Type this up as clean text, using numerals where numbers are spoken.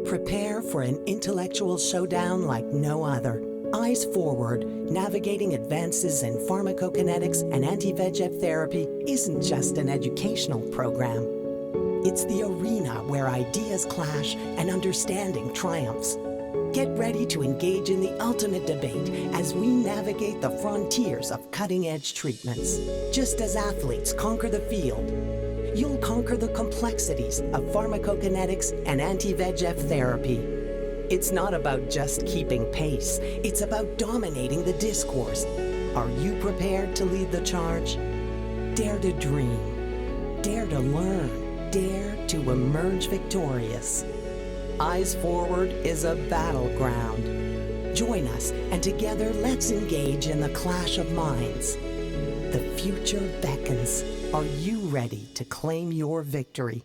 Prepare for an intellectual showdown like no other. Eyes Forward, navigating advances in pharmacokinetics and anti-VEGF therapy isn't just an educational program. It's the arena where ideas clash and understanding triumphs. Get ready to engage in the ultimate debate as we navigate the frontiers of cutting-edge treatments. Just as athletes conquer the field, you'll conquer the complexities of pharmacokinetics and anti-VEGF therapy. It's not about just keeping pace, it's about dominating the discourse. Are you prepared to lead the charge? Dare to dream, dare to learn, dare to emerge victorious. Eyes Forward is a battleground. Join us, and together let's engage in the clash of minds. The future beckons. Are you ready to claim your victory?